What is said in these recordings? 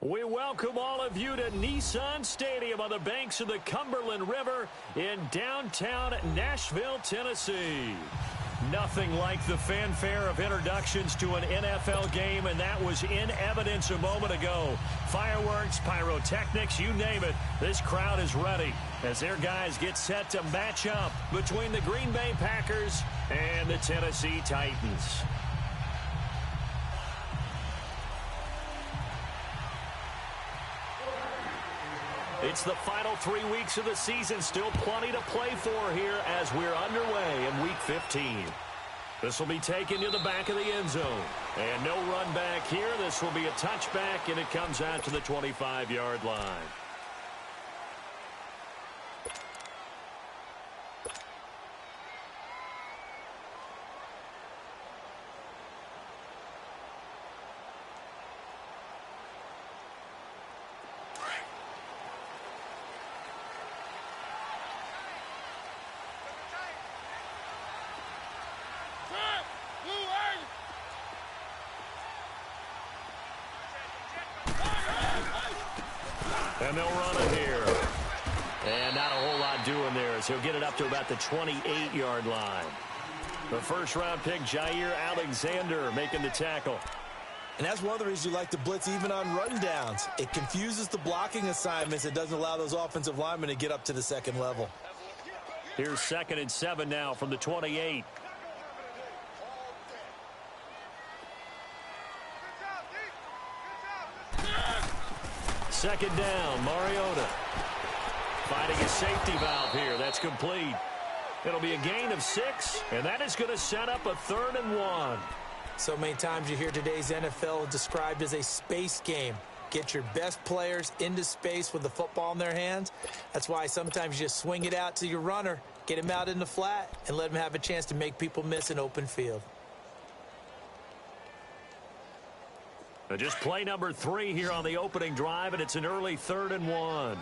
We welcome all of you to Nissan Stadium on the banks of the Cumberland River in downtown Nashville, Tennessee. Nothing like the fanfare of introductions to an NFL game, and that was in evidence a moment ago. Fireworks, pyrotechnics, you name it. This crowd is ready as their guys get set to match up between the Green Bay Packers and the Tennessee Titans. It's the final 3 weeks of the season. Still plenty to play for here as we're underway in Week 15. This will be taken to the back of the end zone. And no run back here. This will be a touchback, and it comes out to the 25-yard line. And they'll run it here. And not a whole lot doing there as he'll get it up to about the 28-yard line. The first-round pick, Jair Alexander, making the tackle. And that's one of the reasons you like to blitz even on rundowns. It confuses the blocking assignments. It doesn't allow those offensive linemen to get up to the second level. Here's 2nd and 7 now from the 28. Second down, Mariota. Finding a safety valve here. That's complete. It'll be a gain of 6, and that is going to set up a 3rd and 1. So many times you hear today's NFL described as a space game. Get your best players into space with the football in their hands. That's why sometimes you just swing it out to your runner, get him out in the flat, and let him have a chance to make people miss an open field. Just play number 3 here on the opening drive, and it's an early 3rd and 1.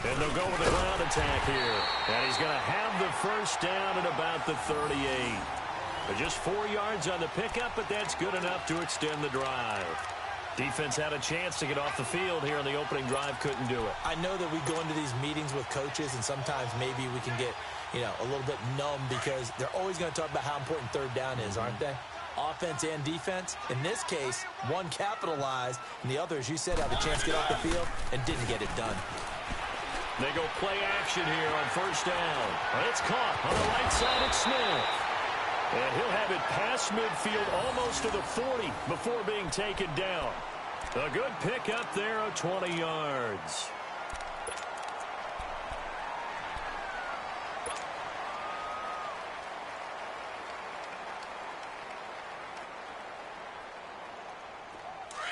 And they'll go with the ground attack here. And he's going to have the first down at about the 38. Just 4 yards on the pickup, but that's good enough to extend the drive. Defense had a chance to get off the field here on the opening drive, couldn't do it. I know that we go into these meetings with coaches, and sometimes maybe we can get, a little bit numb because they're always going to talk about how important 3rd down is, aren't they? Offense and defense. In this case, one capitalized, and the other, as you said, had a chance to get off the field and didn't get it done. They go play action here on 1st down. It's caught on the right side of Smith. And he'll have it past midfield almost to the 40 before being taken down. A good pickup there of 20 yards.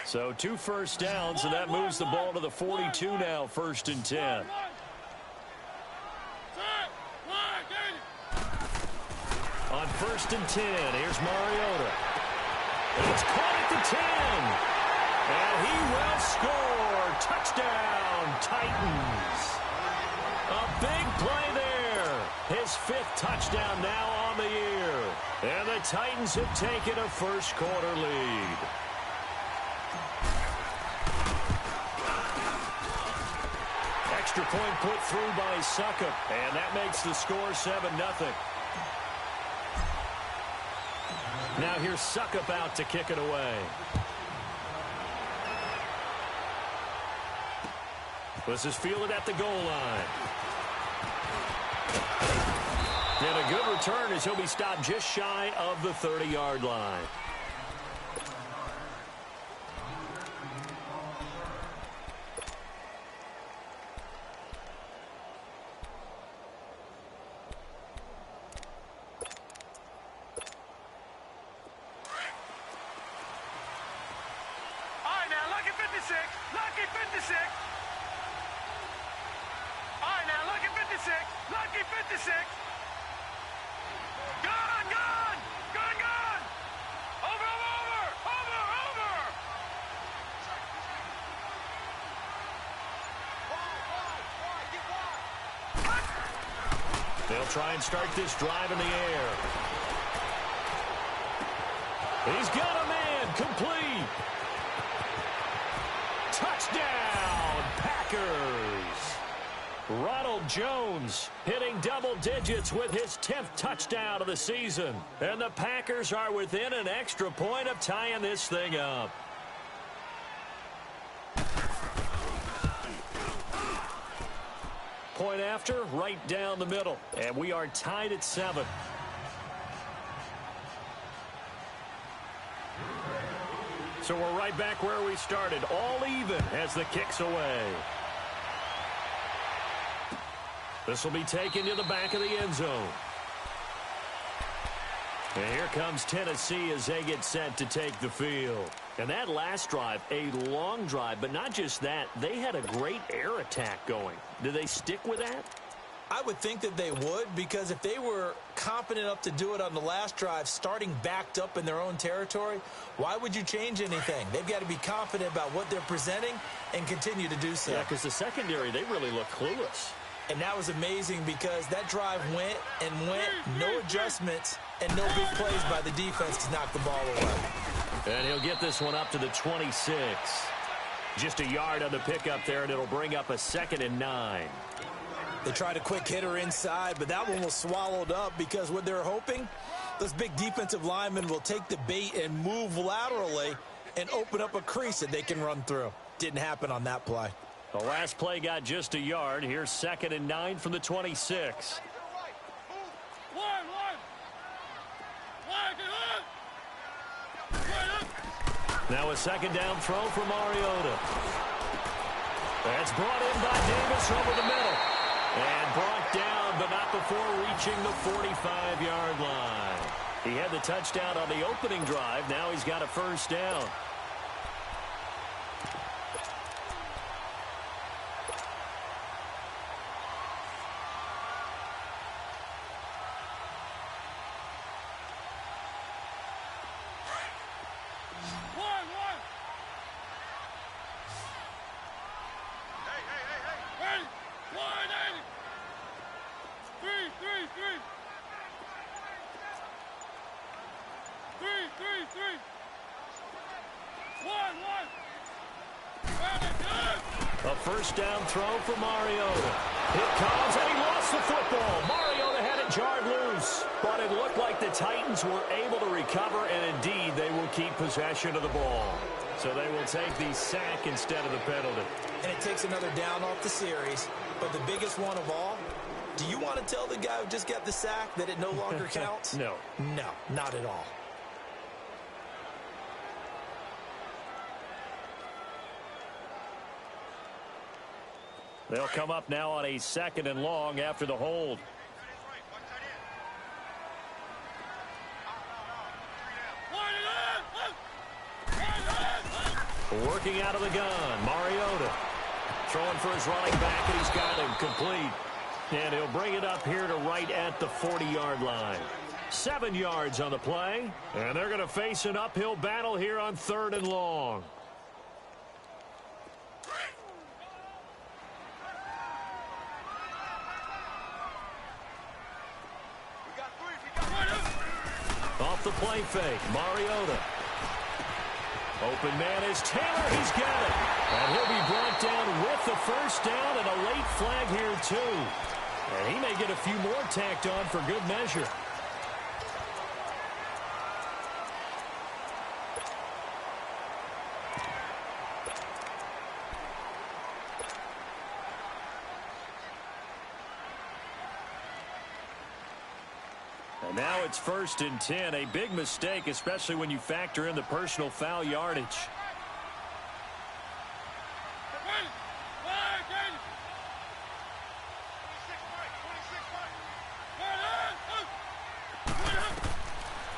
So 2 first downs, and that moves the ball to the 42 now, 1st and 10. On 1st and 10, here's Mariota. And it's caught at the 10. And he will score. Touchdown, Titans. A big play there. His 5th touchdown now on the year. And the Titans have taken a first-quarter lead. Extra point put through by Succop. And that makes the score 7-0. Now here's Succop out to kick it away. This is fielded at the goal line. And a good return as he'll be stopped just shy of the 30-yard line. Lucky 56. All right, now, lucky 56. Lucky 56. Gone. They'll try and start this drive in the air. He's got a man. Complete. Touchdown, Packers. Ronald Jones hitting double digits with his 10th touchdown of the season. And the Packers are within an extra point of tying this thing up. Point after, right down the middle. And we are tied at 7. So we're right back where we started, all even as the kick's away. This will be taken to the back of the end zone. And here comes Tennessee as they get set to take the field. And that last drive, a long drive, but not just that, they had a great air attack going. Do they stick with that? I would think that they would, because if they were confident enough to do it on the last drive, starting backed up in their own territory, why would you change anything? They've got to be confident about what they're presenting and continue to do so. Yeah, because the secondary, they really look clueless. And that was amazing because that drive went and went, no adjustments, and no big plays by the defense to knock the ball away. And he'll get this one up to the 26. Just a yard on the pickup there, and it'll bring up a 2nd and 9. They tried a quick hitter inside, but that one was swallowed up because what they're hoping, those big defensive linemen will take the bait and move laterally and open up a crease that they can run through. Didn't happen on that play. The last play got just a yard. Here's 2nd and 9 from the 26. Now a 2nd down throw for Mariota. That's brought in by Davis over the middle. And brought down, but not before reaching the 45-yard line. He had the touchdown on the opening drive. Now he's got a 1st down. A 1st down throw for Mariota. It comes, and he lost the football. Mariota had it jarred loose. But it looked like the Titans were able to recover, and indeed they will keep possession of the ball. So they will take the sack instead of the penalty. And it takes another down off the series. But the biggest one of all, do you want to tell the guy who just got the sack that it no longer counts? No. No, not at all. They'll come up now on a 2nd and long after the hold. Working out of the gun, Mariota. Throwing for his running back, and he's got him complete. And he'll bring it up here to right at the 40-yard line. 7 yards on the play, and they're going to face an uphill battle here on 3rd and long. Off the play fake, Mariota. Open man is Taylor. He's got it. And he'll be brought down with the 1st down and a late flag here, too. And he may get a few more tacked on for good measure. And now it's 1st and 10. A big mistake, especially when you factor in the personal foul yardage.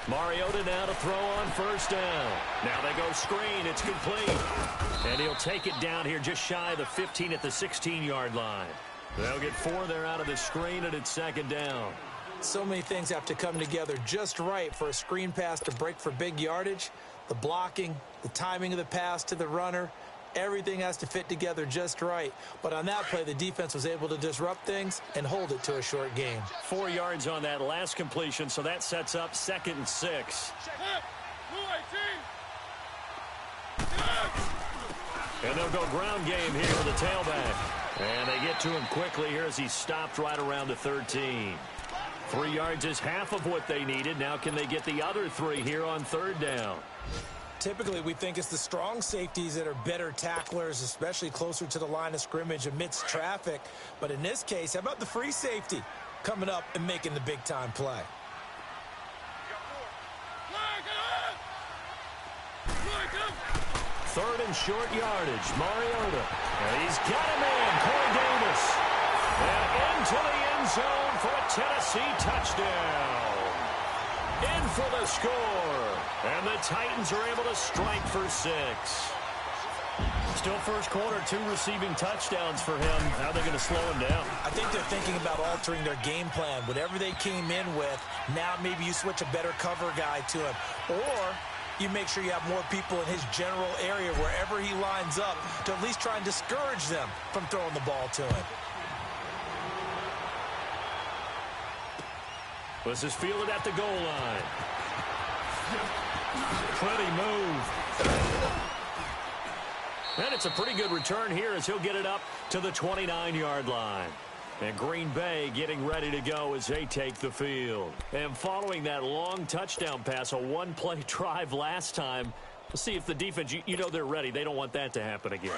Mariota now to throw on 1st down. Now they go screen. It's complete. And he'll take it down here just shy of the 15 at the 16-yard line. They'll get 4 there out of the screen, and it's 2nd down. So many things have to come together just right for a screen pass to break for big yardage. The blocking, the timing of the pass to the runner, Everything has to fit together just right. But on that play, the defense was able to disrupt things and hold it to a short game. 4 yards on that last completion, so that sets up 2nd and 6. And they'll go ground game here with the tailback. And they get to him quickly here as he stopped right around the 13. 3 yards is half of what they needed. Now can they get the other 3 here on 3rd down? Typically, we think it's the strong safeties that are better tacklers, especially closer to the line of scrimmage amidst traffic. But in this case, how about the free safety coming up and making the big-time play? 3rd and short yardage. Mariota. And he's got him in. Corey Davis. And into the end zone for a Tennessee touchdown. In for the score. And the Titans are able to strike for 6. Still first quarter, 2 receiving touchdowns for him. How are they going to slow him down? I think they're thinking about altering their game plan. Whatever they came in with, now maybe you switch a better cover guy to him. Or you make sure you have more people in his general area wherever he lines up to at least try and discourage them from throwing the ball to him. This is fielded at the goal line. Pretty move. And it's a pretty good return here as he'll get it up to the 29-yard line. And Green Bay getting ready to go as they take the field. And following that long touchdown pass, a one-play drive last time, let's see if the defense, you know they're ready. They don't want that to happen again.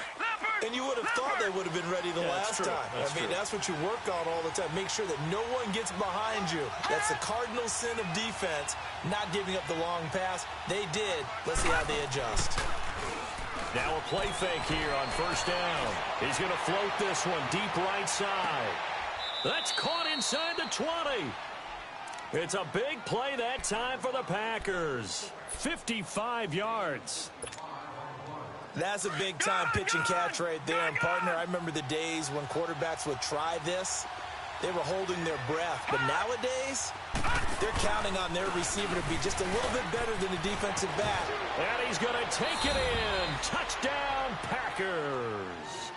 And you would have thought they would have been ready the last time. That's what you work on all the time. Make sure that no one gets behind you. That's the cardinal sin of defense, not giving up the long pass. They did. Let's see how they adjust. Now a play fake here on 1st down. He's going to float this one deep right side. That's caught inside the 20. It's a big play that time for the Packers. 55 yards. That's a big-time pitch and catch right there. And, partner, I remember the days when quarterbacks would try this. They were holding their breath. But nowadays, they're counting on their receiver to be just a little bit better than the defensive back. And he's going to take it in. Touchdown, Packers.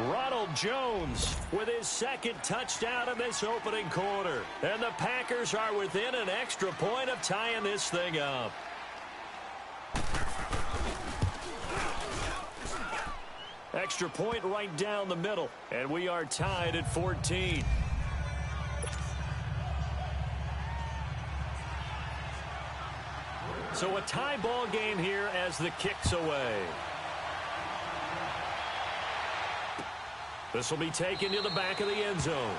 Ronald Jones with his 2nd touchdown of this opening quarter. And the Packers are within an extra point of tying this thing up. Extra point right down the middle. And we are tied at 14. So a tie ball game here as the kick's away. This will be taken to the back of the end zone.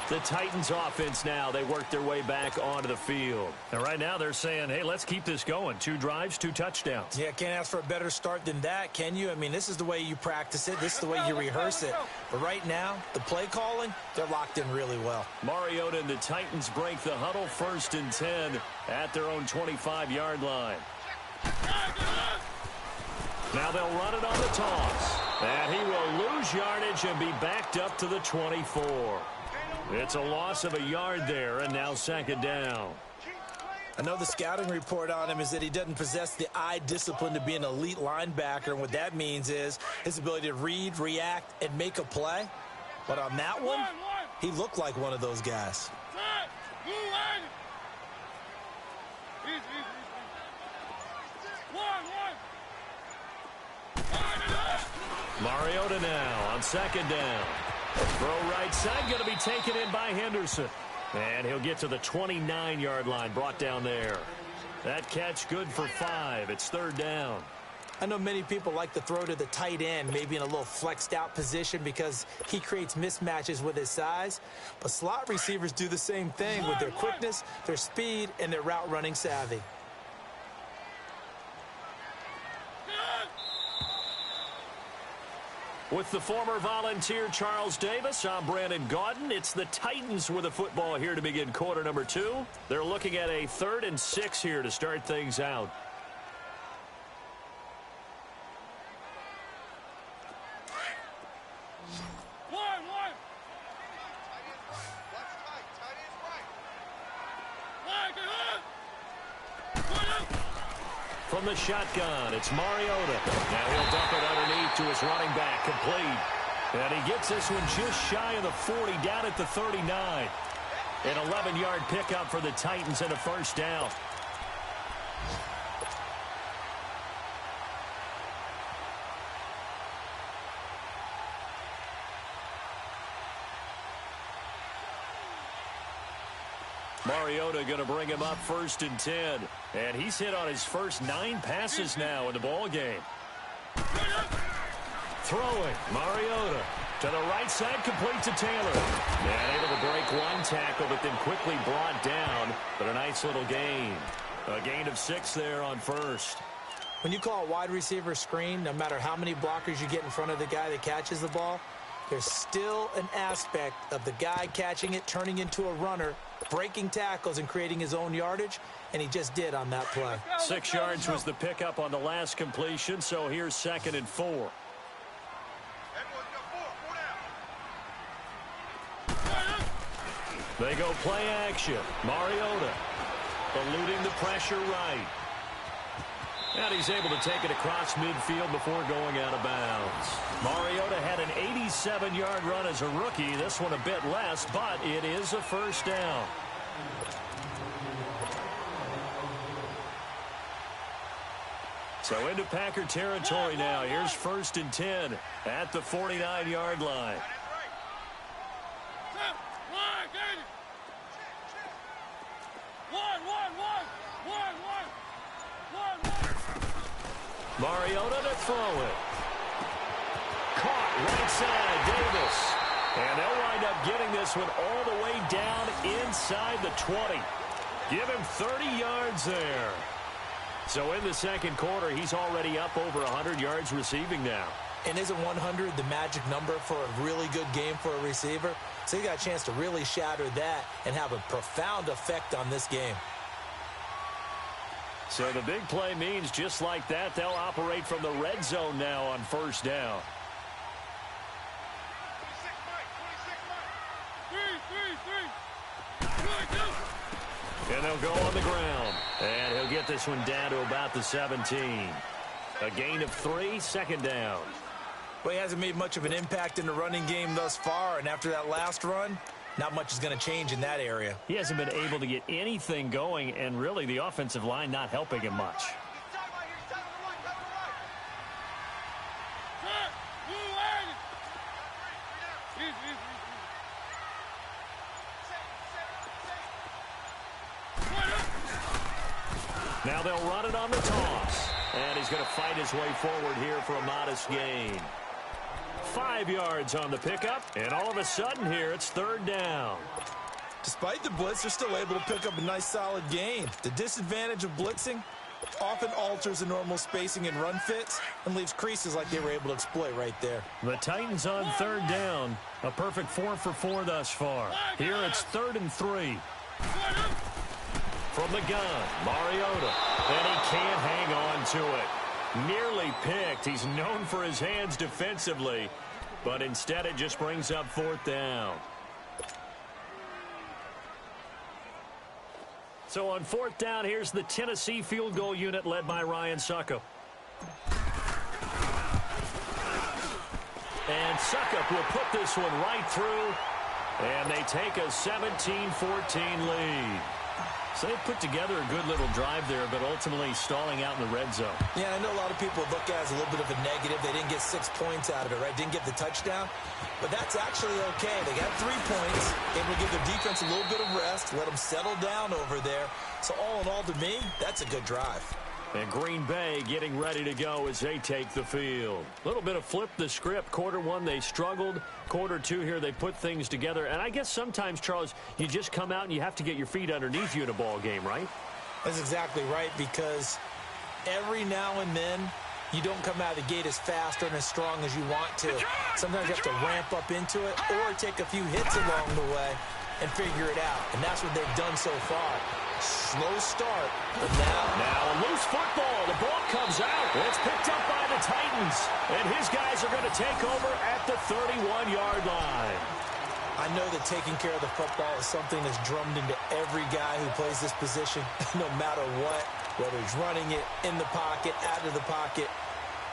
The Titans offense now, they work their way back onto the field. And right now they're saying, hey, let's keep this going. 2 drives, 2 touchdowns. Yeah, can't ask for a better start than that, can you? I mean, this is the way you practice it. This is the way you rehearse it. But right now, the play calling, they're locked in really well. Mariota and the Titans break the huddle 1st and 10 at their own 25-yard line. Now they'll run it on the toss. And he will lose yardage and be backed up to the 24. It's a loss of a yard there, and now 2nd down. I know the scouting report on him is that he doesn't possess the eye discipline to be an elite linebacker, and what that means is his ability to read, react, and make a play. But on that one, he looked like one of those guys. Mariota now on 2nd down. Throw right side, going to be taken in by Henderson. And he'll get to the 29-yard line, brought down there. That catch good for 5. It's 3rd down. I know many people like to throw to the tight end, maybe in a little flexed out position because he creates mismatches with his size. But slot receivers do the same thing with their quickness, their speed, and their route running savvy. With the former Volunteer Charles Davis, I'm Brandon Gaudin. It's the Titans with the football here to begin quarter number 2. They're looking at a 3rd and 6 here to start things out. from the shotgun. It's Mariota. Now he'll dump it underneath to his running back, complete. And he gets this one just shy of the 40, down at the 39. An 11-yard pickup for the Titans and a first down. Mariota going to bring him up 1st and 10. And he's hit on his first 9 passes now in the ball game. Throwing, Mariota to the right side, complete to Taylor. And able to break one tackle, but then quickly brought down. But a nice little gain. A gain of 6 there on first. When you call a wide receiver screen, no matter how many blockers you get in front of the guy that catches the ball, there's still an aspect of the guy catching it, turning into a runner, breaking tackles and creating his own yardage, and he just did on that play. 6 yards was the pickup on the last completion, so here's 2nd and 4. They go play action. Mariota eluding the pressure right. And he's able to take it across midfield before going out of bounds. Mariota had an 87-yard run as a rookie. This one a bit less, but it is a first down. So into Packer territory now. Here's 1st and 10 at the 49-yard line. Mariota to throw it. Caught right side, Davis. And they'll wind up getting this one all the way down inside the 20. Give him 30 yards there. So in the second quarter, he's already up over 100 yards receiving now. And isn't 100 the magic number for a really good game for a receiver? So he got a chance to really shatter that and have a profound effect on this game. So the big play means just like that, they'll operate from the red zone now on first down. And they'll go on the ground. And he'll get this one down to about the 17. A gain of 3, 2nd down. Well, he hasn't made much of an impact in the running game thus far, and after that last run, not much is going to change in that area. He hasn't been able to get anything going, and really the offensive line not helping him much. Now they'll run it on the toss. And he's going to fight his way forward here for a modest gain. 5 yards on the pickup, and all of a sudden here it's 3rd down. Despite the blitz, they're still able to pick up a nice solid gain. The disadvantage of blitzing often alters the normal spacing and run fits and leaves creases like they were able to exploit right there. The Titans on 3rd down. A perfect 4 for 4 thus far. Here it's 3rd and 3. From the gun, Mariota. And he can't hang on to it. Nearly picked. He's known for his hands defensively, but instead it just brings up 4th down. So on 4th down, here's the Tennessee field goal unit led by Ryan Succop. And Succop will put this one right through, and they take a 17-14 lead. So they put together a good little drive there, but ultimately stalling out in the red zone. Yeah, I know a lot of people look at it as a little bit of a negative. They didn't get 6 points out of it, right? Didn't get the touchdown. But that's actually okay. They got 3 points, able to give their defense a little bit of rest, let them settle down over there. So all in all, to me, that's a good drive. And Green Bay getting ready to go as they take the field. A little bit of flip the script. Quarter 1, they struggled. Quarter 2 here, they put things together. And I guess sometimes, Charles, you just come out and you have to get your feet underneath you in a ball game, right? That's exactly right, because every now and then you don't come out of the gate as fast and as strong as you want to. Sometimes you have to ramp up into it or take a few hits along the way and figure it out. And that's what they've done so far. Slow start, but now a loose football. The ball comes out. It's picked up by the Titans. And his guys are going to take over at the 31-yard line. I know that taking care of the football is something that's drummed into every guy who plays this position, no matter what, whether he's running it, in the pocket, out of the pocket.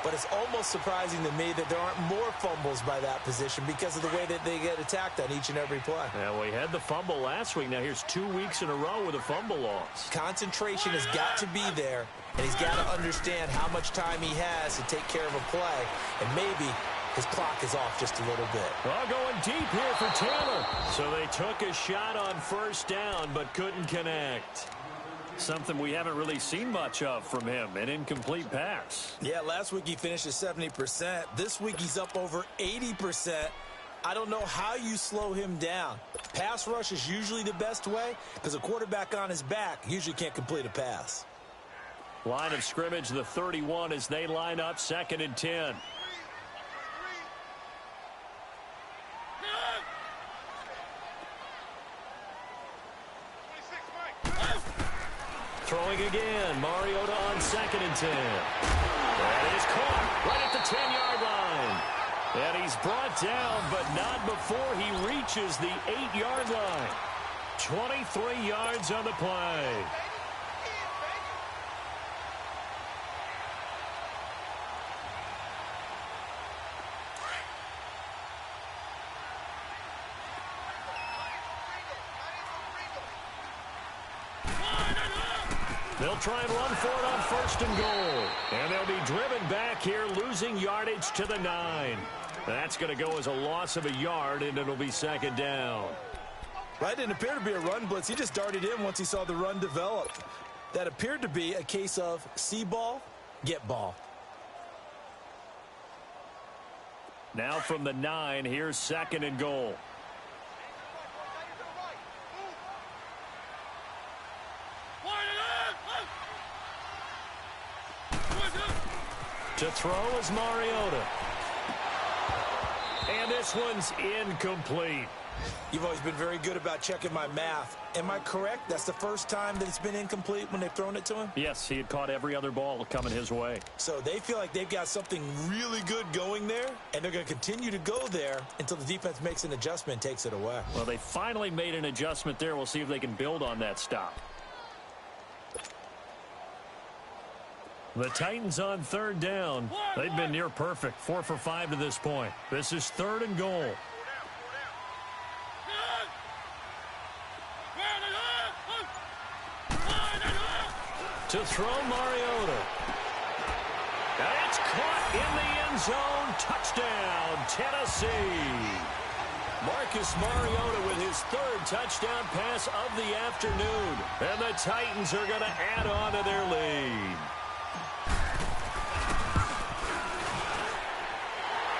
But it's almost surprising to me that there aren't more fumbles by that position because of the way that they get attacked on each and every play. Yeah, we had the fumble last week. Now here's 2 weeks in a row with a fumble loss. Concentration has got to be there, and he's got to understand how much time he has to take care of a play, and maybe his clock is off just a little bit. Well, going deep here for Taylor. So they took a shot on first down but couldn't connect. Something we haven't really seen much of from him, an incomplete pass. Yeah, last week he finished at 70%. This week he's up over 80%. I don't know how you slow him down. Pass rush is usually the best way because a quarterback on his back usually can't complete a pass. Line of scrimmage, the 31 as they line up, 2nd and 10. Throwing again, Mariota on 2nd and 10. That is caught right at the 10-yard line. And he's brought down, but not before he reaches the 8-yard line. 23 yards on the play. They'll try and run for it on 1st and goal. And they'll be driven back here, losing yardage to the 9. That's going to go as a loss of a yard, and it'll be 2nd down. Right, didn't appear to be a run blitz. He just darted in once he saw the run develop. That appeared to be a case of see ball, get ball. Now from the 9, here's 2nd and goal. To throw is Mariota. And this one's incomplete. You've always been very good about checking my math. Am I correct? That's the first time that it's been incomplete when they've thrown it to him? Yes, he had caught every other ball coming his way. So they feel like they've got something really good going there, and they're going to continue to go there until the defense makes an adjustment and takes it away. Well, they finally made an adjustment there. We'll see if they can build on that stop. The Titans on 3rd down. They've been near perfect, 4 for 5 to this point. This is 3rd and goal. To throw Mariota. And it's caught in the end zone. Touchdown, Tennessee. Marcus Mariota with his 3rd touchdown pass of the afternoon. And the Titans are going to add on to their lead.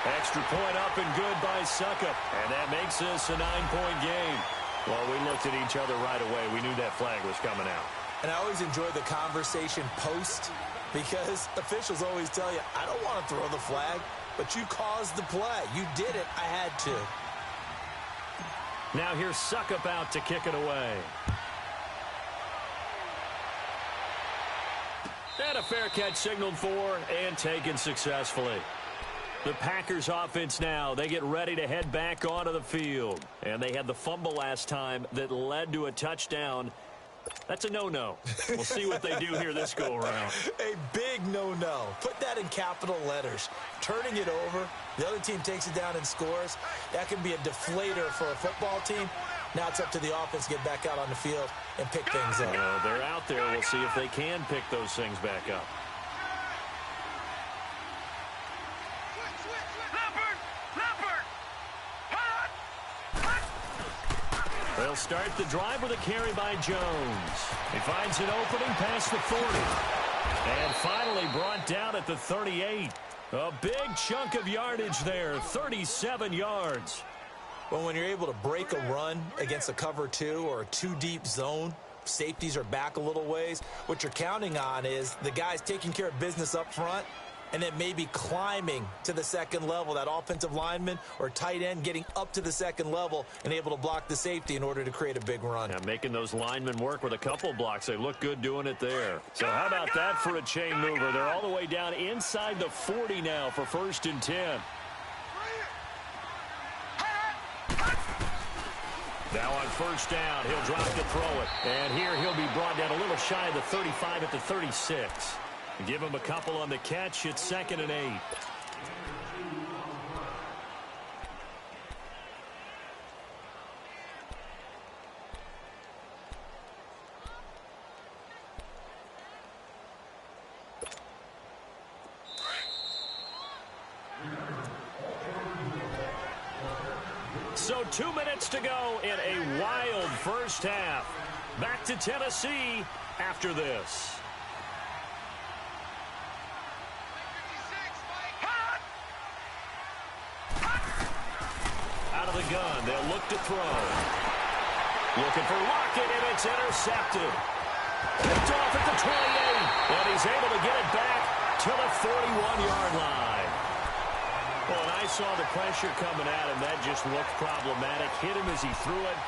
Extra point up and good by Suckup. And that makes this a 9-point game. Well, we looked at each other right away. We knew that flag was coming out. And I always enjoy the conversation post because officials always tell you, I don't want to throw the flag, but you caused the play. You did it. I had to. Now here's Suckup out to kick it away. And a fair catch signaled for and taken successfully. The Packers offense now, they get ready to head back onto the field. And they had the fumble last time that led to a touchdown. That's a no-no. We'll see what they do here this go-around. A big no-no. Put that in capital letters. Turning it over, the other team takes it down and scores. That can be a deflator for a football team. Now it's up to the offense to get back out on the field and pick things up. They're out there. We'll see if they can pick those things back up. They'll start the drive with a carry by Jones. He finds an opening past the 40. And finally brought down at the 38. A big chunk of yardage there, 37 yards. Well, when you're able to break a run against a cover 2 or a 2-deep zone, safeties are back a little ways. What you're counting on is the guys taking care of business up front and then maybe climbing to the second level, that offensive lineman or tight end getting up to the second level and able to block the safety in order to create a big run. Yeah, making those linemen work with a couple blocks. They look good doing it there. So how about that for a chain mover? They're all the way down inside the 40 now for 1st and 10. Now on first down, he'll drop to throw it. And here he'll be brought down a little shy of the 35 at the 36. Give him a couple on the catch. It's 2nd and 8. So 2 minutes to go in a wild first half. Back to Tennessee after this. Out of the gun, they'll look to throw. Looking for Lockett, and it's intercepted. Picked off at the 28, and he's able to get it back to the 41-yard line. Well, and I saw the pressure coming at him. That just looked problematic. Hit him as he threw it,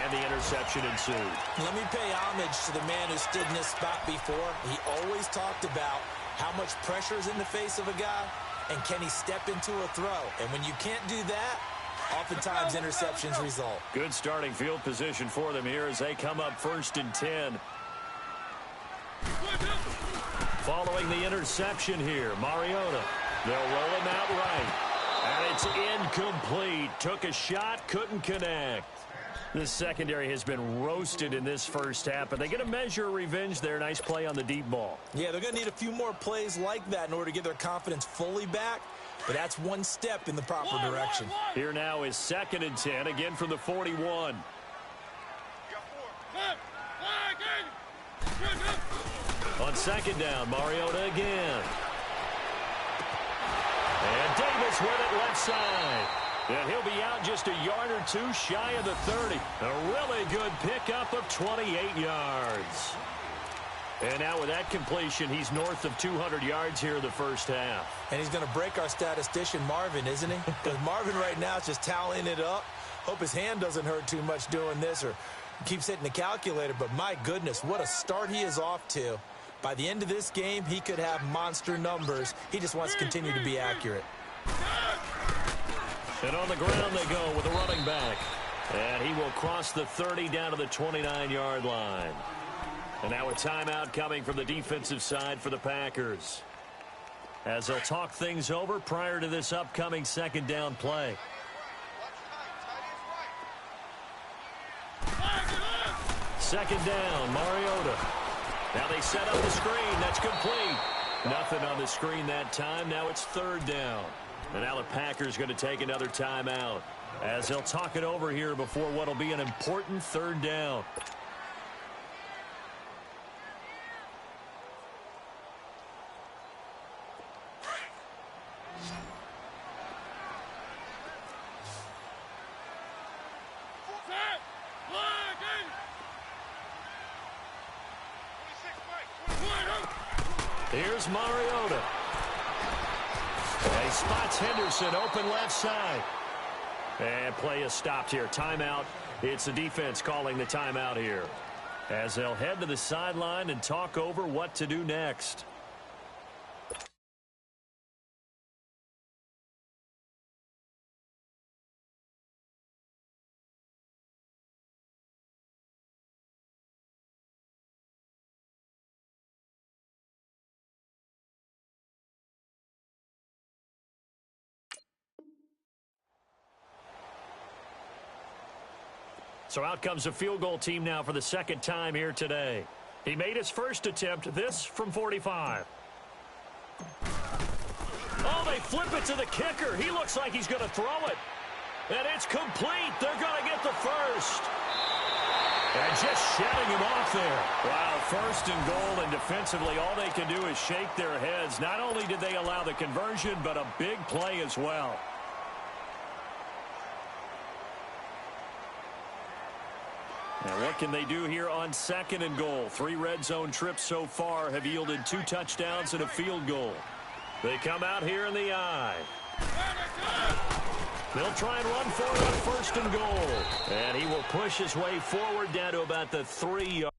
and the interception ensued. Let me pay homage to the man who stood in this spot before. He always talked about how much pressure is in the face of a guy, and can he step into a throw. And when you can't do that, oftentimes interceptions result. Good starting field position for them here as they come up 1st and 10. Following the interception here, Mariota. They'll roll him out right. And it's incomplete. Took a shot, couldn't connect. This secondary has been roasted in this first half, but they get a measure of revenge there. Nice play on the deep ball. Yeah, they're going to need a few more plays like that in order to get their confidence fully back, but that's one step in the proper direction. Here now is 2nd and 10, again from the 41. On 2nd down, Mariota again. And Davis with it left side. And he'll be out just a yard or two shy of the 30. A really good pickup of 28 yards. And now with that completion, he's north of 200 yards here in the first half. And he's going to break our statistician Marvin, isn't he? Because Marvin right now is just tallying it up. Hope his hand doesn't hurt too much doing this or keeps hitting the calculator. But my goodness, what a start he is off to. By the end of this game, he could have monster numbers. He just wants to continue to be accurate. And on the ground they go with a running back. And he will cross the 30 down to the 29-yard line. And now a timeout coming from the defensive side for the Packers, as they'll talk things over prior to this upcoming 2nd down play. Second down, Mariota. Now they set up the screen. That's complete. Nothing on the screen that time. Now it's 3rd down. And now the Packers going to take another timeout, as they'll talk it over here before what will be an important 3rd down. Here's Mariota. He spots Henderson open left side. And play is stopped here. Timeout. It's the defense calling the timeout here, as they'll head to the sideline and talk over what to do next. So out comes a field goal team now for the 2nd time here today. He made his first attempt, this from 45. Oh, they flip it to the kicker. He looks like he's going to throw it. And it's complete. They're going to get the first. And just shutting him off there. Wow, 1st and goal, and defensively all they can do is shake their heads. Not only did they allow the conversion, but a big play as well. Now what can they do here on 2nd and goal? 3 red zone trips so far have yielded 2 touchdowns and a field goal. They come out here in the I. They'll try and run for it on 1st and goal. And he will push his way forward down to about the 3-yard.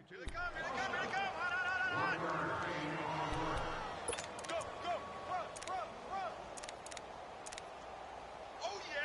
Here they come, here they come, here they come. Hot. Go, run. Oh, yeah.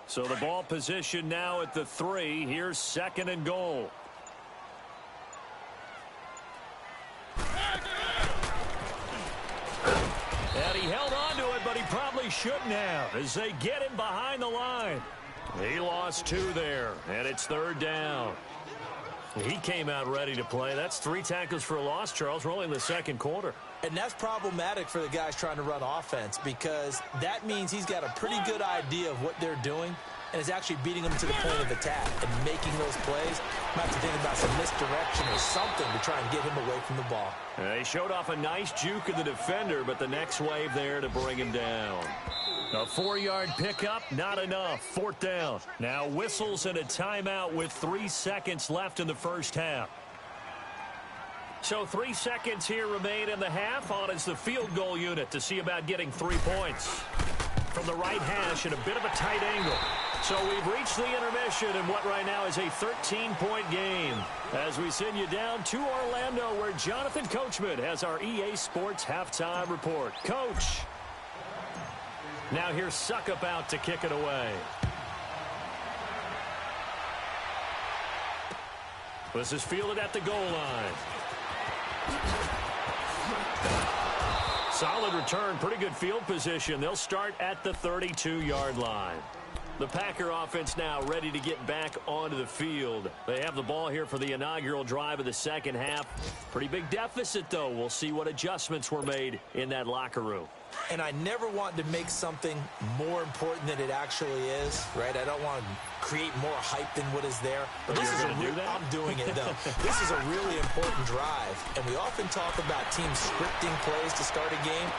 So the ball position now at the 3. Here's 2nd and goal. And he held on to it, but he probably shouldn't have as they get him behind the line. He lost 2 there, and it's 3rd down. He came out ready to play. That's 3 tackles for a loss, Charles. We're only in the 2nd quarter. And that's problematic for the guys trying to run offense because that means he's got a pretty good idea of what they're doing and is actually beating them to the point of attack and making those plays. Might have to think about some misdirection or something to try and get him away from the ball. He showed off a nice juke of the defender, but the next wave there to bring him down. A 4-yard pickup, not enough. 4th down. Now whistles and a timeout with 3 seconds left in the first half. So 3 seconds here remain in the half. On is the field goal unit to see about getting 3 points. From the right hash at a bit of a tight angle. So we've reached the intermission in what right now is a 13-point game. As we send you down to Orlando where Jonathan Coachman has our EA Sports halftime report. Coach. Now here's Suckup out to kick it away. This is fielded at the goal line. Solid return, pretty good field position. They'll start at the 32-yard line. The Packer offense now ready to get back onto the field. They have the ball here for the inaugural drive of the second half. Pretty big deficit, though. We'll see what adjustments were made in that locker room. And I never want to make something more important than it actually is, right? I don't want to create more hype than what is there. But this is do that? I'm doing it, though. This is a really important drive. And we often talk about teams scripting plays to start a game.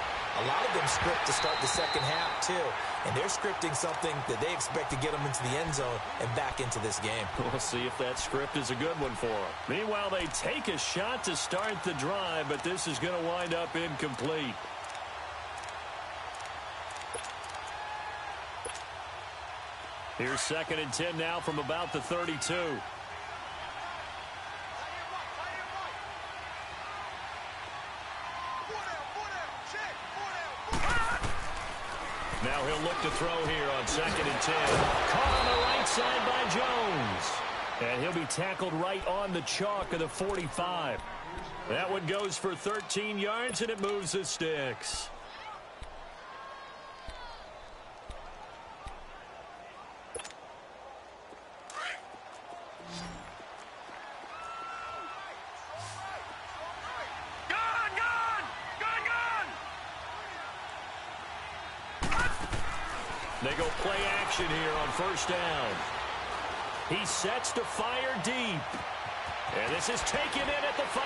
A lot of them script to start the second half, too. And they're scripting something that they expect to get them into the end zone and back into this game. We'll see if that script is a good one for them. Meanwhile, they take a shot to start the drive, but this is going to wind up incomplete. Here's 2nd and 10 now from about the 32. Now he'll look to throw here on 2nd and 10. Caught on the right side by Jones. And he'll be tackled right on the chalk of the 45. That one goes for 13 yards, and it moves the sticks. They go play action here on 1st down. He sets to fire deep. And this is taken in at the 5.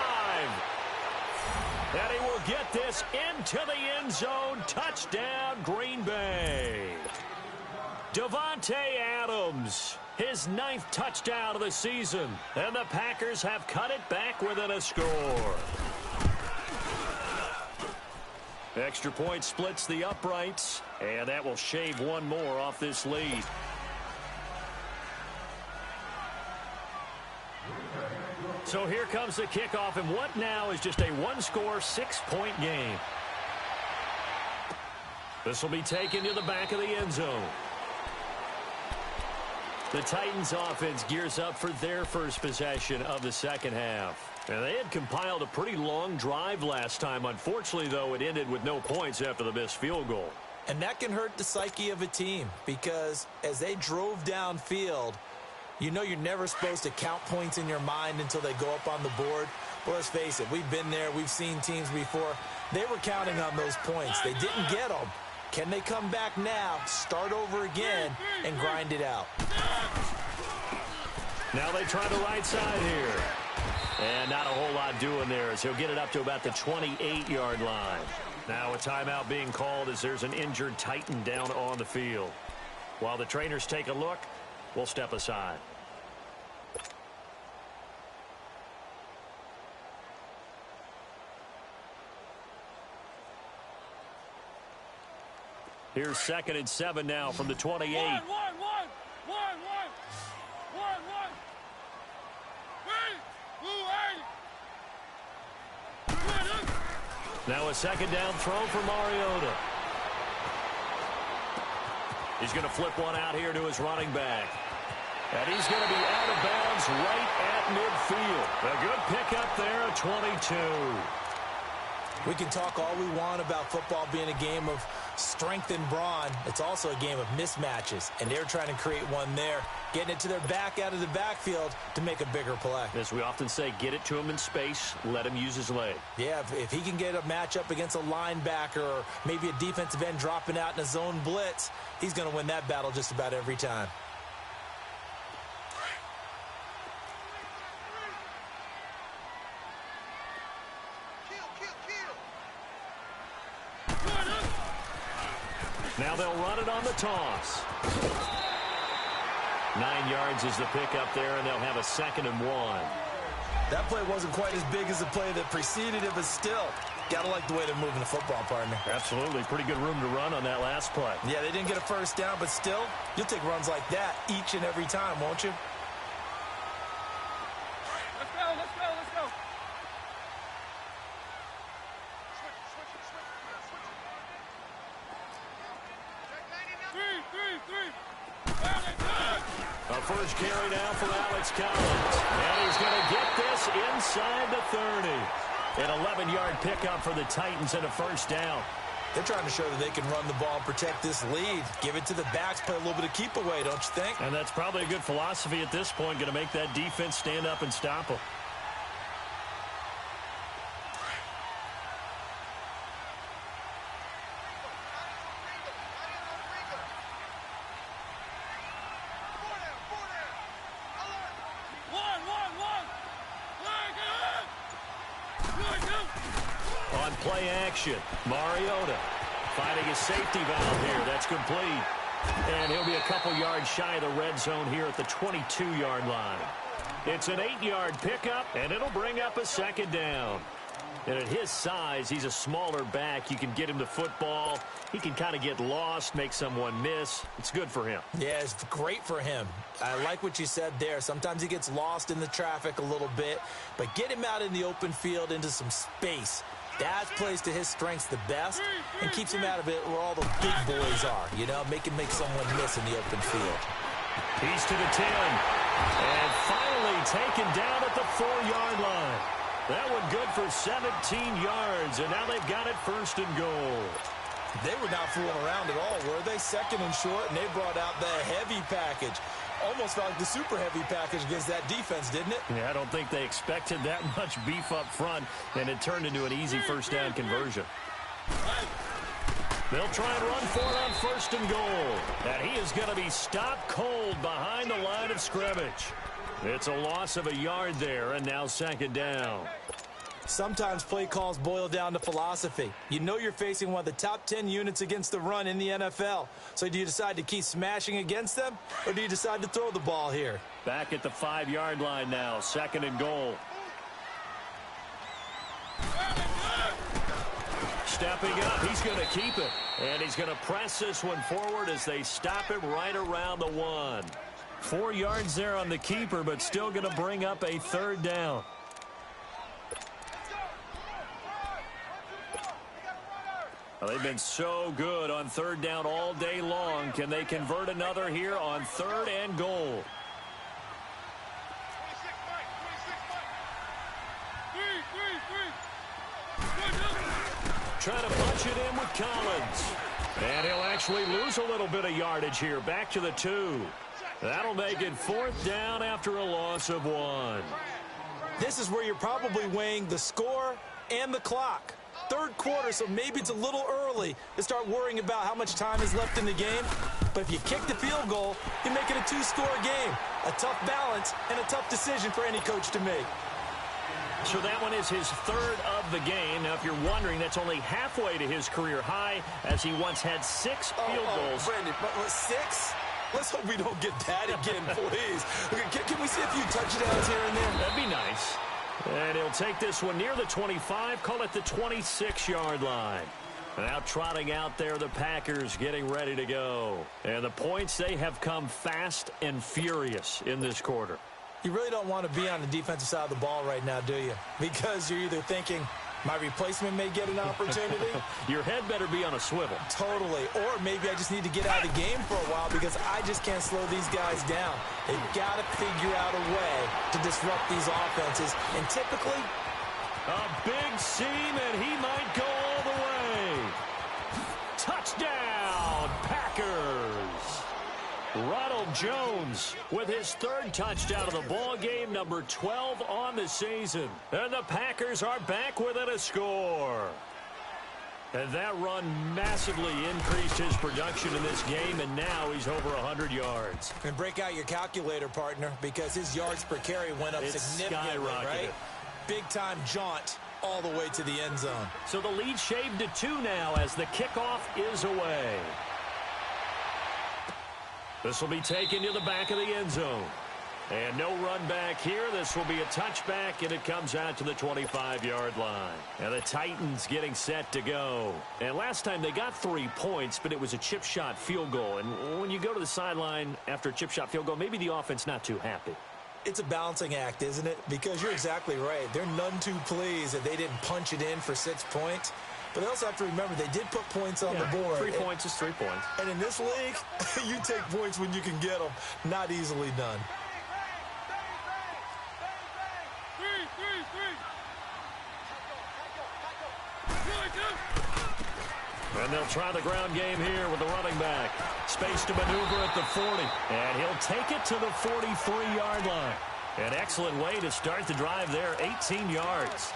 And he will get this into the end zone. Touchdown, Green Bay. Davante Adams, his 9th touchdown of the season. And the Packers have cut it back within a score. Extra point splits the uprights, and that will shave one more off this lead. So here comes the kickoff, and what now is just a one-score, 6-point game. This will be taken to the back of the end zone. The Titans offense gears up for their first possession of the second half. And they had compiled a pretty long drive last time. Unfortunately, though, it ended with no points after the missed field goal. And that can hurt the psyche of a team because as they drove downfield, you know you're never supposed to count points in your mind until they go up on the board. Well, let's face it, we've been there. We've seen teams before. They were counting on those points. They didn't get them. Can they come back now, start over again, and grind it out? Now they try the right side here. And not a whole lot doing there as he'll get it up to about the 28-yard line. Now a timeout being called as there's an injured Titan down on the field. While the trainers take a look, we'll step aside. Here's 2nd and 7 now from the 28. One. Now a 2nd down throw for Mariota. He's going to flip one out here to his running back. And he's going to be out of bounds right at midfield. A good pickup there at 22. We can talk all we want about football being a game of strength and brawn. It's also a game of mismatches, and they're trying to create one there, getting it to their back out of the backfield to make a bigger play. As we often say, get it to him in space, let him use his leg. Yeah, if he can get a matchup against a linebacker or maybe a defensive end dropping out in a zone blitz, he's going to win that battle just about every time. Now they'll run it on the toss. 9 yards is the pickup there, and they'll have a 2nd and 1. That play wasn't quite as big as the play that preceded it, but still, gotta like the way they're moving the football, partner. Absolutely. Pretty good room to run on that last play. Yeah, they didn't get a first down, but still, you'll take runs like that each and every time, won't you? Let's go. Three. A first carry now for Alex Collins. And he's going to get this inside the 30. An 11-yard pickup for the Titans and a first down. They're trying to show that they can run the ball and protect this lead. Give it to the backs, play a little bit of keep away, don't you think? And that's probably a good philosophy at this point, going to make that defense stand up and stop them. On play action, Mariota finding his safety valve here. That's complete. And he'll be a couple yards shy of the red zone here at the 22-yard line. It's an 8-yard pickup, and it'll bring up a 2nd down. And at his size, he's a smaller back. You can get him the football. He can kind of get lost, make someone miss. It's good for him. Yeah, it's great for him. I like what you said there. Sometimes he gets lost in the traffic a little bit, but get him out in the open field into some space. That plays to his strengths the best and keeps him out of it where all the big boys are. You know, make someone miss in the open field. He's to the 10. And finally taken down at the 4-yard line. That one good for 17 yards, and now they've got it 1st and goal. They were not fooling around at all, were they? 2nd and short, and they brought out the heavy package. Almost felt like the super heavy package against that defense, didn't it? Yeah, I don't think they expected that much beef up front, and it turned into an easy 1st down conversion. They'll try and run for it on 1st and goal. And he is going to be stopped cold behind the line of scrimmage. It's a loss of a yard there, and now 2nd down. Sometimes play calls boil down to philosophy. You know you're facing one of the top 10 units against the run in the NFL. So do you decide to keep smashing against them, or do you decide to throw the ball here? Back at the 5-yard line now, 2nd and goal. Stepping up, he's going to keep it. And he's going to press this one forward as they stop him right around the 1. 4 yards there on the keeper, but still going to bring up a 3rd down. Well, they've been so good on 3rd down all day long. Can they convert another here on 3rd and goal? Trying to punch it in with Collins. And he'll actually lose a little bit of yardage here. Back to the 2. That'll make it 4th down after a loss of 1. This is where you're probably weighing the score and the clock. 3rd quarter, so maybe it's a little early to start worrying about how much time is left in the game. But if you kick the field goal, you make it a 2-score game. A tough balance and a tough decision for any coach to make. So that one is his third of the game. Now, if you're wondering, that's only halfway to his career high, as he once had 6 field goals. Brandon, 6? Let's hope we don't get that again, please. Can we see a few touchdowns here and there? That'd be nice. And he'll take this one near the 25, call it the 26-yard line. Now trotting out there, the Packers getting ready to go. And the points, they have come fast and furious in this quarter. You really don't want to be on the defensive side of the ball right now, do you? Because you're either thinking, my replacement may get an opportunity. Your head better be on a swivel. Totally. Or maybe I just need to get out of the game for a while because I just can't slow these guys down. They've got to figure out a way to disrupt these offenses. And typically, a big seam, and he might go all the way. Touchdown, Packers. Ronald Jones with his 3rd touchdown of the ball game, number 12 on the season. And the Packers are back within a score. And that run massively increased his production in this game, and now he's over 100 yards. And break out your calculator, partner, because his yards per carry went up significantly, right? Big-time jaunt all the way to the end zone. So the lead shaved to 2 now as the kickoff is away. This will be taken to the back of the end zone. And no run back here. This will be a touchback, and it comes out to the 25-yard line. And the Titans getting set to go. And last time they got 3 points, but it was a chip shot field goal. And when you go to the sideline after a chip shot field goal, maybe the offense not too happy. It's a balancing act, isn't it? Because you're exactly right. They're none too pleased that they didn't punch it in for 6 points. But they also have to remember they did put points on the board. 3 points is 3 points. And in this league, you take points when you can get them. Not easily done. And they'll try the ground game here with the running back. Space to maneuver at the 40. And he'll take it to the 43-yard line. An excellent way to start the drive there, 18 yards.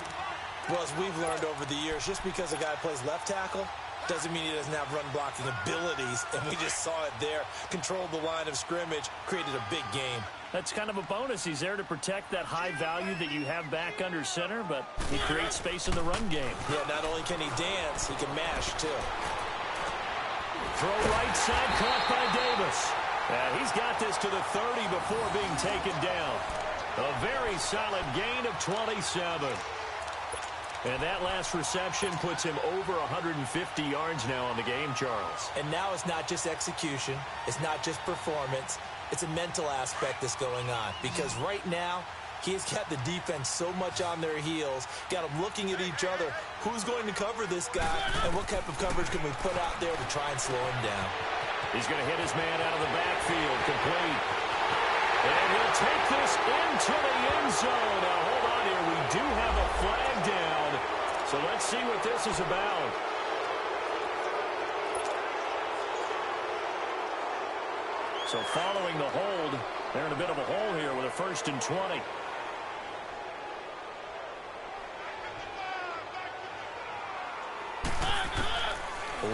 Well, as we've learned over the years, just because a guy plays left tackle doesn't mean he doesn't have run-blocking abilities. And we just saw it there. Controlled the line of scrimmage, created a big game. That's kind of a bonus. He's there to protect that high value that you have back under center, but he creates space in the run game. Yeah, not only can he dance, he can mash, too. Throw right side, caught by Davis. And he's got this to the 30 before being taken down. A very solid gain of 27. And that last reception puts him over 150 yards now on the game, Charles. And now it's not just execution. It's not just performance. It's a mental aspect that's going on. Because right now, he's got the defense so much on their heels, got them looking at each other. Who's going to cover this guy, and what type of coverage can we put out there to try and slow him down? He's going to hit his man out of the backfield, complete. And he'll take this into the end zone. Now, hold on here. We do have a flag down. So let's see what this is about. So following the hold, they're in a bit of a hole here with a 1st and 20.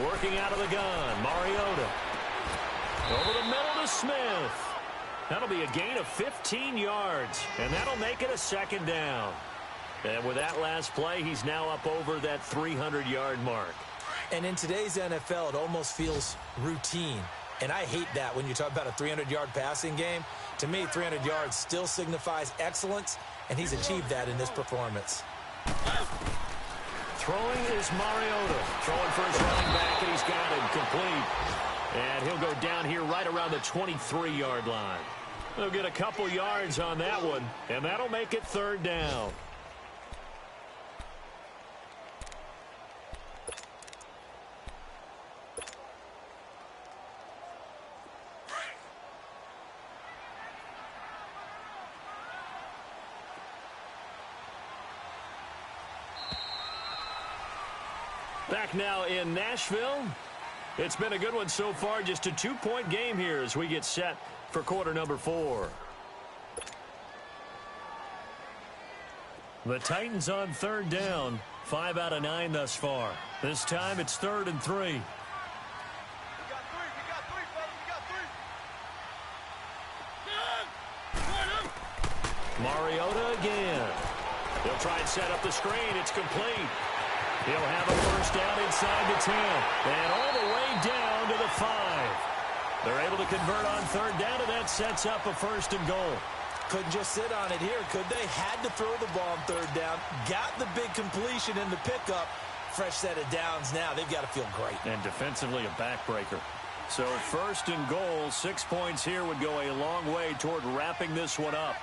Working out of the gun, Mariota. Over the middle to Smith. That'll be a gain of 15 yards, and that'll make it a 2nd down. And with that last play, he's now up over that 300-yard mark. And in today's NFL, it almost feels routine. And I hate that when you talk about a 300-yard passing game. To me, 300 yards still signifies excellence, and he's achieved that in this performance. Throwing is Mariota. Throwing for his running back, and he's got him complete. And he'll go down here right around the 23-yard line. They'll get a couple yards on that one, and that'll make it 3rd down. Back now in Nashville. It's been a good one so far. Just a 2-point game here as we get set for quarter number 4. The Titans on 3rd down. 5 out of 9 thus far. This time it's 3rd and 3. We got 3. We got 3, fellas. We got 3. Mariota again. They'll try and set up the screen. It's complete. He'll have a first down inside the 10. And all the way down to the 5. They're able to convert on third down, and that sets up a first and goal. Couldn't just sit on it here, could they? Had to throw the ball on third down. Got the big completion in the pickup. Fresh set of downs now. They've got to feel great. And defensively a backbreaker. So first and goal, 6 points here would go a long way toward wrapping this one up.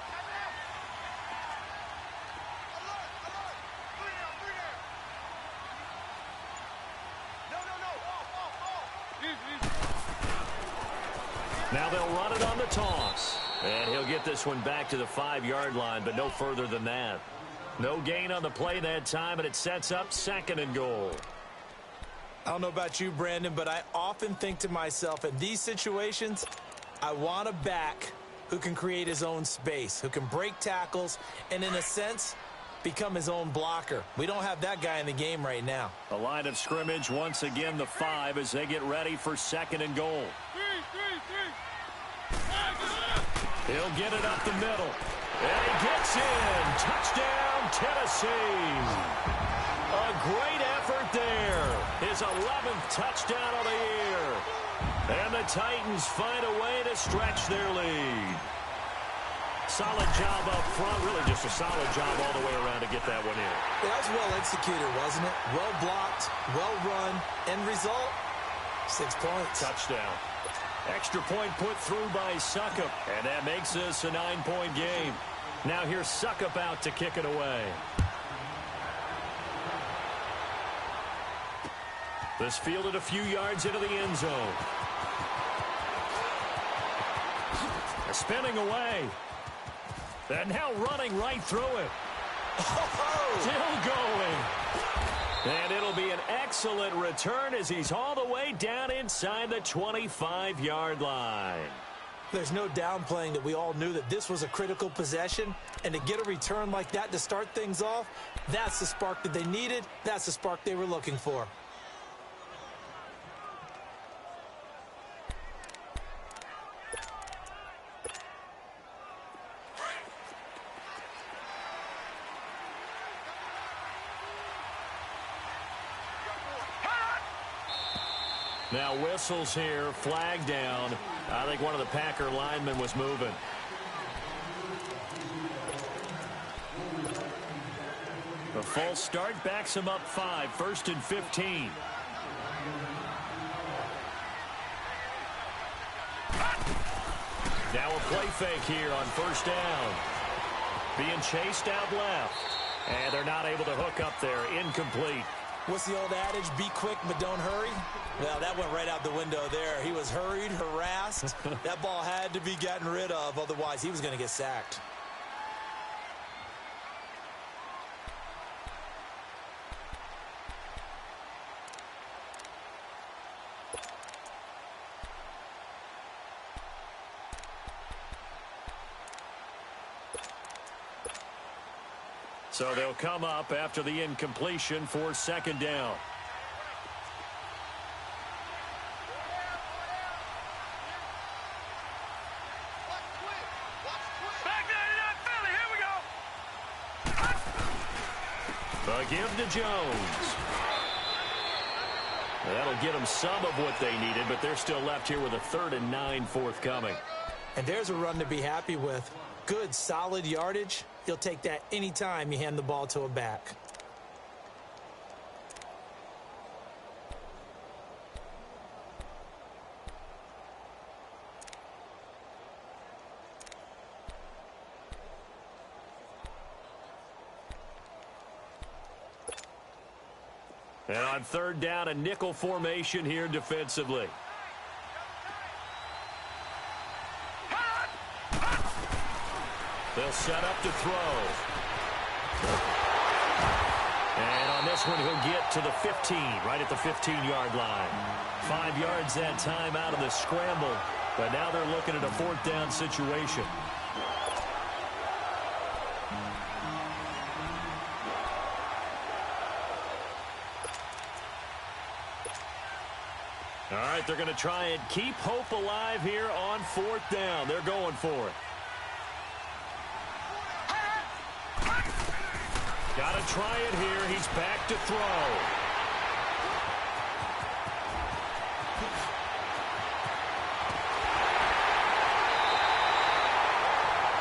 Now they'll run it on the toss. And he'll get this one back to the 5-yard line, but no further than that. No gain on the play that time, and it sets up second and goal. I don't know about you, Brandon, but I often think to myself, in these situations, I want a back who can create his own space, who can break tackles, and in a sense, become his own blocker. We don't have that guy in the game right now. The line of scrimmage, once again, the 5 as they get ready for second and goal. He'll get it up the middle. And he gets in. Touchdown, Tennessee. A great effort there. His 11th touchdown of the year. And the Titans find a way to stretch their lead. Solid job up front. Really just a solid job all the way around to get that one in. That was well executed, wasn't it? Well blocked, well run. End result, 6 points. Touchdown. Extra point put through by Succop, and that makes this a 9-point game. Now here's Succop out to kick it away. This fielded a few yards into the end zone. Spinning away. And now running right through it. Still going. And it'll be an excellent return as he's all the way down inside the 25-yard line. There's no downplaying that we all knew that this was a critical possession. And to get a return like that to start things off, that's the spark that they needed. That's the spark they were looking for. Now whistles here, flag down. I think one of the Packer linemen was moving. The false start backs him up 5, 1st and 15. Now a play fake here on first down. Being chased out left. And they're not able to hook up there. Incomplete. What's the old adage? Be quick, but don't hurry. Well, that went right out the window there. He was hurried, harassed. That ball had to be gotten rid of. Otherwise, he was going to get sacked. So they'll come up after the incompletion for second down. The give to Jones. That'll get them some of what they needed, but they're still left here with a 3rd and 9 forthcoming. And there's a run to be happy with. Good, solid yardage. You'll take that anytime you hand the ball to a back. And on third down, a nickel formation here defensively. They'll set up to throw. And on this one, he'll get to the 15, right at the 15-yard line. 5 yards that time out of the scramble. But now they're looking at a 4th down situation. All right, they're going to try and keep hope alive here on 4th down. They're going for it. Got to try it here. He's back to throw.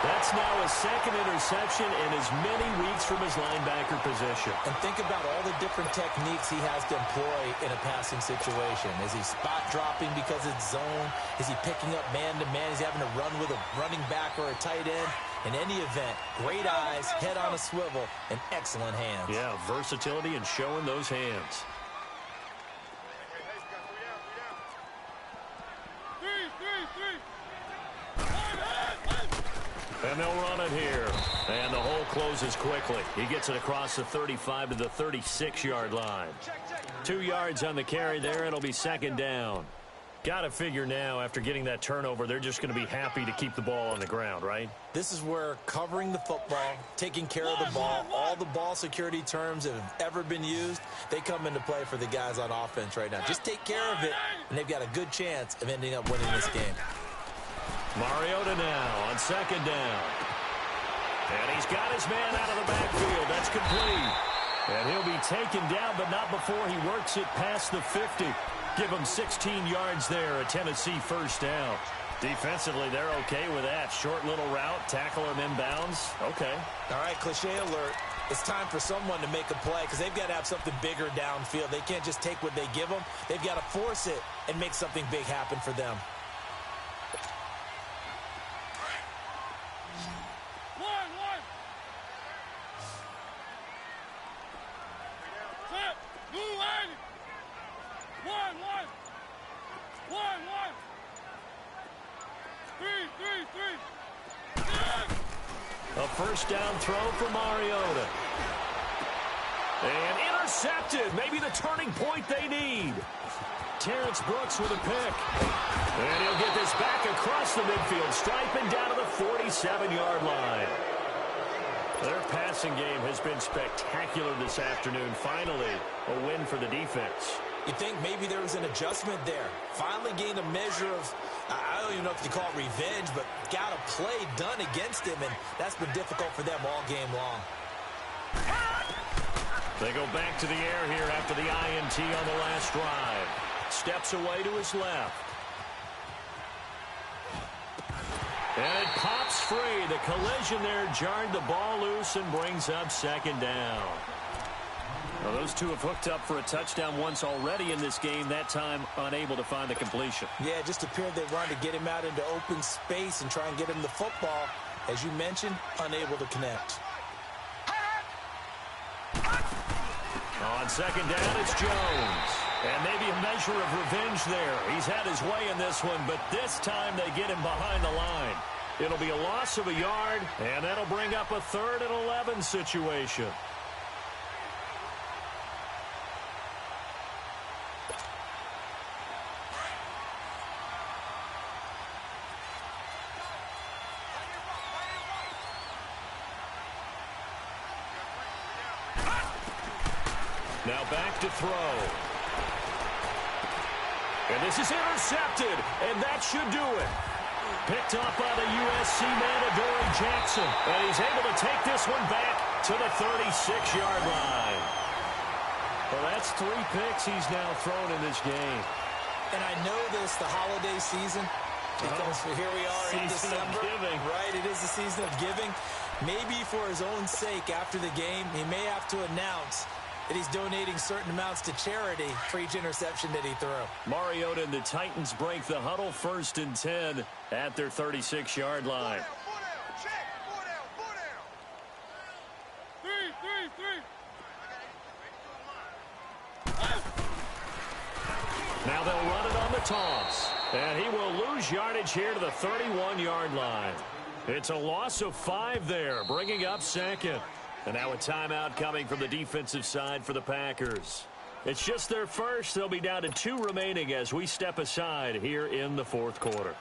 That's now his second interception in as many weeks from his linebacker position. And think about all the different techniques he has to employ in a passing situation. Is he spot dropping because it's zone? Is he picking up man-to-man? Is he having to run with a running back or a tight end? In any event, great eyes, head on a swivel, and excellent hands. Yeah, versatility and showing those hands. And they'll run it here. And the hole closes quickly. He gets it across the 35 to the 36-yard line. 2 yards on the carry there. It'll be second down. Got to figure now, after getting that turnover, they're just going to be happy to keep the ball on the ground, right? This is where covering the football, taking care of the ball, all the ball security terms that have ever been used, they come into play for the guys on offense right now. Just take care of it, and they've got a good chance of ending up winning this game. Mariota now on second down. And he's got his man out of the backfield. That's complete. And he'll be taken down, but not before he works it past the 50. Give him 16 yards there, a Tennessee first down. Defensively, they're okay with that. Short little route, tackle him inbounds. Okay. All right, cliche alert. It's time for someone to make a play because they've got to have something bigger downfield. They can't just take what they give them. They've got to force it and make something big happen for them. A first down throw for Mariota. And intercepted. Maybe the turning point they need. Terrence Brooks with a pick. And he'll get this back across the midfield stripe and down to the 47-yard line. Their passing game has been spectacular this afternoon. Finally, a win for the defense. You think maybe there was an adjustment there. Finally gained a measure of, I don't even know if you call it revenge, but got a play done against him, and that's been difficult for them all game long. They go back to the air here after the INT on the last drive. Steps away to his left. And it pops free. The collision there jarred the ball loose and brings up second down. Well, those two have hooked up for a touchdown once already in this game, that time unable to find the completion. Yeah, it just appeared they wanted to get him out into open space and try and get him the football. As you mentioned, unable to connect. On second down, it's Jones. And maybe a measure of revenge there. He's had his way in this one, but this time they get him behind the line. It'll be a loss of a yard, and that'll bring up a 3rd and 11 situation. Now back to throw. And this is intercepted, and that should do it. Picked off by the USC man, Adoree Jackson. And he's able to take this one back to the 36-yard line. Well, that's 3 picks he's now thrown in this game. And I know this, the holiday season, because here we are in December. Right, it is the season of giving. Maybe for his own sake, after the game, he may have to announce that he's donating certain amounts to charity for each interception that he threw. Mariota and the Titans break the huddle 1st and 10 at their 36-yard line. Now they'll run it on the toss. And he will lose yardage here to the 31-yard line. It's a loss of 5 there, bringing up second. And now a timeout coming from the defensive side for the Packers. It's just their first. They'll be down to 2 remaining as we step aside here in the 4th quarter.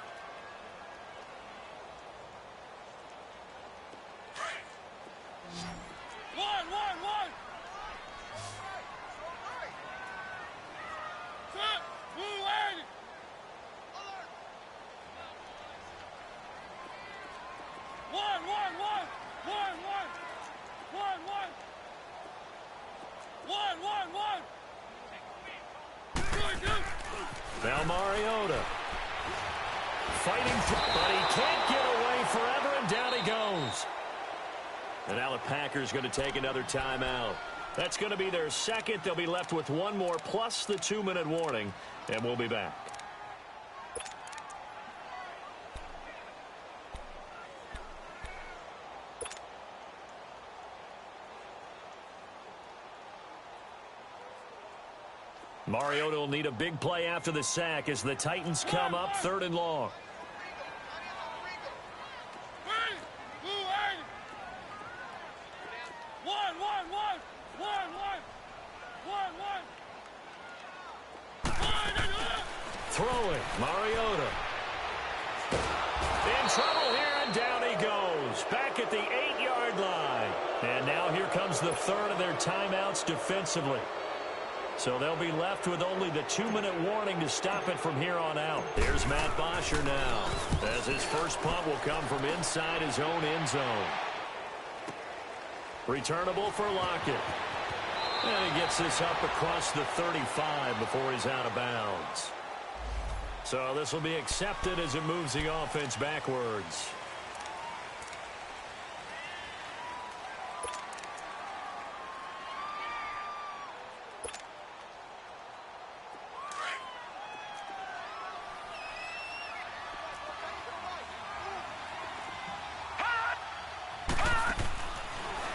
Now Mariota. Fighting, but he can't get away forever, and down he goes. And now the Packers going to take another timeout. That's going to be their second. They'll be left with one more plus the 2-minute warning, and we'll be back. Mariota will need a big play after the sack as the Titans come up 3rd and long. Throwing, Mariota. In trouble here, and down he goes. Back at the 8-yard line. And now here comes the third of their timeouts defensively. So they'll be left with only the 2-minute warning to stop it from here on out. Here's Matt Bosher now, as his first punt will come from inside his own end zone. Returnable for Lockett. And he gets this up across the 35 before he's out of bounds. So this will be accepted as it moves the offense backwards.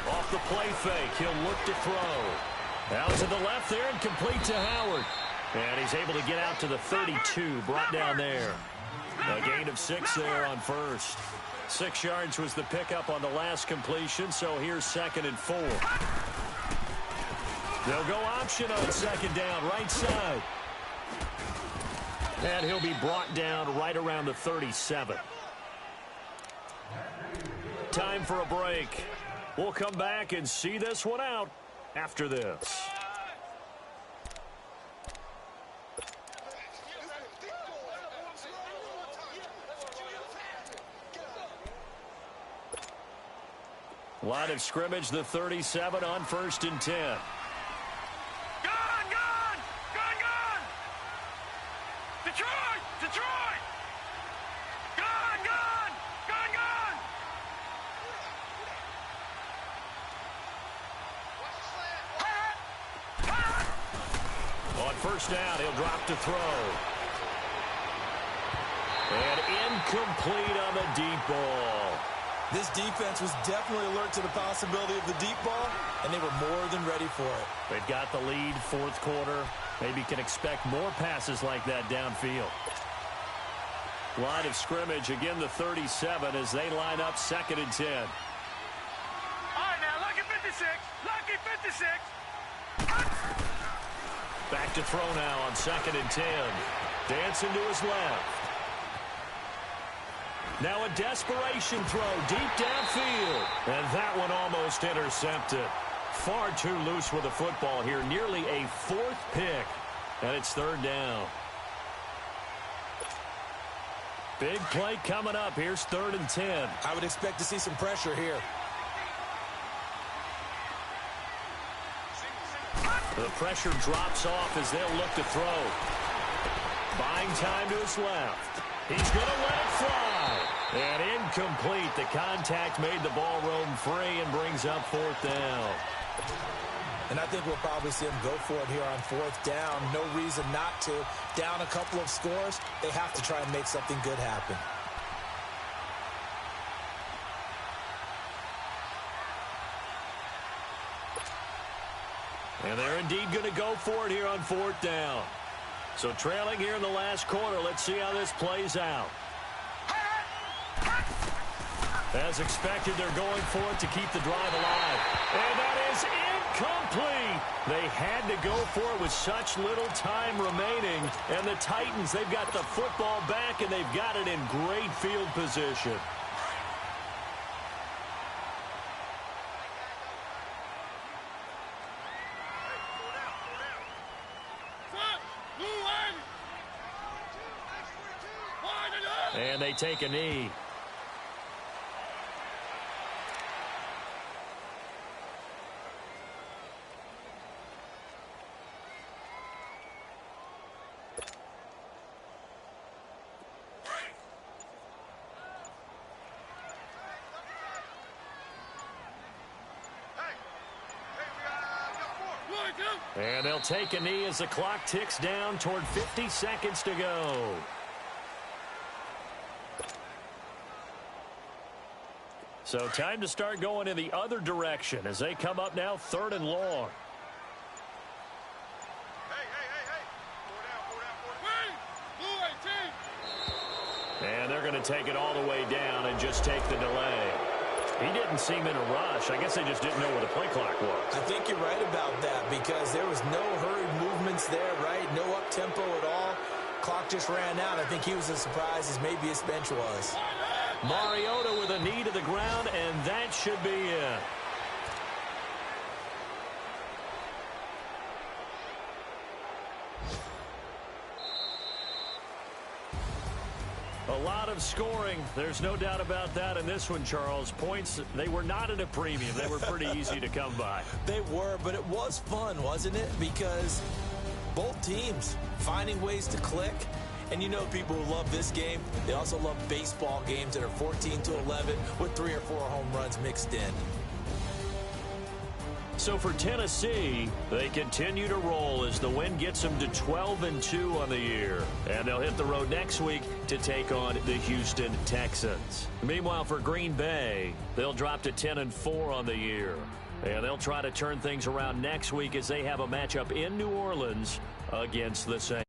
Off the play fake, he'll look to throw. Out to the left there and complete to Howard. And he's able to get out to the 32, brought down there. A gain of 6 there on first. 6 yards was the pickup on the last completion, so here's 2nd and 4. They'll go option on 2nd down, right side. And he'll be brought down right around the 37. Time for a break. We'll come back and see this one out after this. Line of scrimmage, the 37 on 1st and 10. Gone! Detroit! Gone! On 1st down, he'll drop to throw. And incomplete on the deep ball. This defense was definitely alert to the possibility of the deep ball, and they were more than ready for it. They've got the lead, 4th quarter. Maybe can expect more passes like that downfield. Line of scrimmage, again the 37 as they line up 2nd and 10. All right, now, lucky 56. Back to throw now on 2nd and 10. Dancing to his left. Now a desperation throw deep downfield. And that one almost intercepted. Far too loose with the football here. Nearly a 4th pick. And it's 3rd down. Big play coming up. Here's 3rd and 10. I would expect to see some pressure here. The pressure drops off as they'll look to throw. Buying time to his left. He's going to let it fly. And incomplete. The contact made the ball roam free and brings up 4th down. And I think we'll probably see him go for it here on 4th down. No reason not to. Down a couple of scores, they have to try and make something good happen. And they're indeed going to go for it here on 4th down. So trailing here in the last quarter, let's see how this plays out. As expected, they're going for it to keep the drive alive. And that is incomplete. They had to go for it with such little time remaining. And the Titans, they've got the football back, and they've got it in great field position. And they take a knee. And they'll take a knee as the clock ticks down toward 50 seconds to go. So time to start going in the other direction as they come up now 3rd and long. And they're going to take it all the way down and just take the delay. He didn't seem in a rush. I guess they just didn't know where the play clock was. I think you're right about that because there was no hurried movements there, right? No up-tempo at all. Clock just ran out. I think he was as surprised as maybe his bench was. Mariota with a knee to the ground, and that should be it. A lot of scoring. There's no doubt about that in this one, Charles. Points, they were not at a premium. They were pretty easy to come by. They were, but it was fun, wasn't it? Because both teams finding ways to click. And you know people who love this game, they also love baseball games that are 14-11 with 3 or 4 home runs mixed in. So for Tennessee, they continue to roll as the win gets them to 12-2 on the year. And they'll hit the road next week to take on the Houston Texans. Meanwhile, for Green Bay, they'll drop to 10-4 on the year. And they'll try to turn things around next week as they have a matchup in New Orleans against the Saints.